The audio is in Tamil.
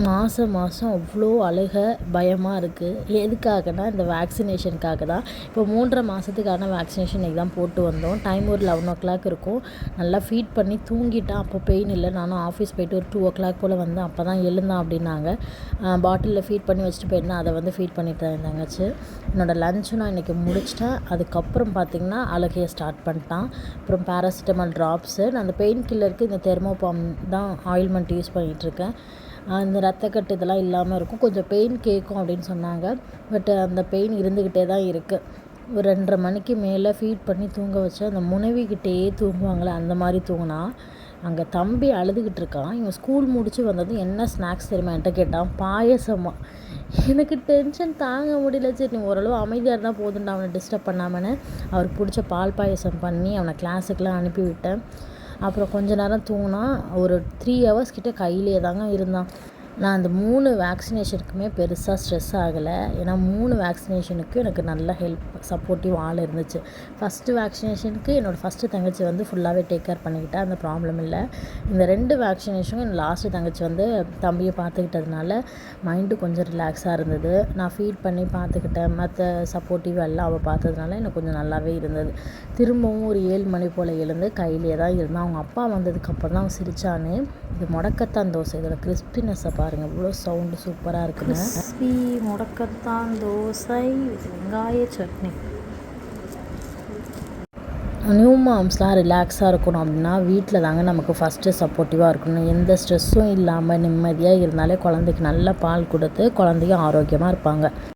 மாதம் மாதம் அவ்வளோ அழுக பயமாக இருக்குது. எதுக்காகனா இந்த வேக்சினேஷனுக்காக தான். இப்போ 3.5 மாதத்துக்கான வேக்சினேஷன் இன்றைக்கி தான் போட்டு வந்தோம். டைம் ஒரு 11:00 இருக்கும். நல்லா ஃபீட் பண்ணி தூங்கிட்டான். அப்போ பெயின் இல்லை. நானும் ஆஃபீஸ் போய்ட்டு ஒரு 2:00 போல் வந்து அப்போ தான் எழுந்தான் அப்படின்னாங்க. பாட்டிலில் ஃபீட் பண்ணி வச்சுட்டு போயிருந்தேன். அதை வந்து ஃபீட் பண்ணிட்டு தான் இருந்தாங்கச்சு. என்னோடய லஞ்சும் நான் இன்றைக்கி முடிச்சிட்டேன். அதுக்கப்புறம் பார்த்திங்கன்னா அழுகையை ஸ்டார்ட் பண்ணிட்டான். அப்புறம் பேராசிட்டமால் ட்ராப்ஸு, நான் அந்த பெயின் கில்லருக்கு இந்த தெர்மோபாம் தான் ஆயில்மெண்ட் யூஸ் பண்ணிகிட்ருக்கேன். அந்த ரத்தக்கட்டு இதெல்லாம் இல்லாமல் இருக்கும். கொஞ்சம் பெயின் கேட்கும் அப்படின்னு சொன்னாங்க. பட் அந்த பெயின் இருந்துக்கிட்டே தான் இருக்குது. ஒரு 2:30 மணிக்கு மேலே ஃபீட் பண்ணி தூங்க வச்சு அந்த முனவிக்கிட்டேயே தூங்குவாங்களே அந்த மாதிரி தூங்கினா. அங்கே தம்பி அழுதுகிட்டு இருக்கான். இவன் ஸ்கூல் முடித்து வந்ததும் என்ன ஸ்நாக்ஸ் தெரியுமா என்கிட்ட கேட்டான். பாயசமா. எனக்கு டென்ஷன் தாங்க முடியல. சரி நீ ஓரளவு அமைதியாக இருந்தால் போதுண்டா, அவனை டிஸ்டர்ப் பண்ணாமன்னு அவருக்கு பிடிச்ச பால் பாயசம் பண்ணி அவனை கிளாஸுக்கெலாம் அனுப்பிவிட்டேன். அப்புறம் கொஞ்ச நேரம் தூங்கினா. ஒரு 3 ஹவர்ஸ் கிட்ட கையிலே தாங்க இருந்தான். நான் அந்த 3 வேக்சினேஷனுக்குமே பெருசாக ஸ்ட்ரெஸ் ஆகலை. ஏன்னா 3 வேக்சினேஷனுக்கும் எனக்கு நல்ல சப்போர்ட்டிவ் ஆள் இருந்துச்சு. ஃபஸ்ட்டு வேக்சினேஷனுக்கு என்னோடய ஃபஸ்ட்டு தங்கச்சி வந்து ஃபுல்லாகவே டேக் கேர் பண்ணிக்கிட்டா, அந்த ப்ராப்ளம் இல்லை. இந்த 2 வேக்சினேஷனும் என் லாஸ்ட்டு தங்கச்சி வந்து தம்பியை பார்த்துக்கிட்டதுனால மைண்டு கொஞ்சம் ரிலாக்ஸாக இருந்தது. நான் ஃபீட் பண்ணி பார்த்துக்கிட்டேன். மற்ற சப்போர்ட்டிவ் எல்லாம் அவள் பார்த்ததுனால எனக்கு கொஞ்சம் நல்லாவே இருந்தது. திரும்பவும் ஒரு 7 மணி போல் எழுந்து கையிலே தான் இருந்தான். அவங்க அப்பா வந்ததுக்கப்புறம் தான் அவன் சிரித்தானே. இது முடக்கத்தான் தோசை. இதோட கிறிஸ்பினஸை பாருங்கள், இவ்வளோ சவுண்டு சூப்பராக இருக்குங்க. கிறிஸ்பி முடக்கத்தான் தோசை, வெங்காய சட்னி. நியூ மாம்ஸ்லாம் ரிலாக்ஸாக இருக்கணும் அப்படின்னா வீட்டில் தாங்க நமக்கு ஃபஸ்ட்டு சப்போர்ட்டிவாக இருக்கணும். எந்த ஸ்ட்ரெஸ்ஸும் இல்லாமல் நிம்மதியாக இருந்தாலே குழந்தைக்கு நல்ல பால் கொடுத்து குழந்தையும் ஆரோக்கியமாக இருப்பாங்க.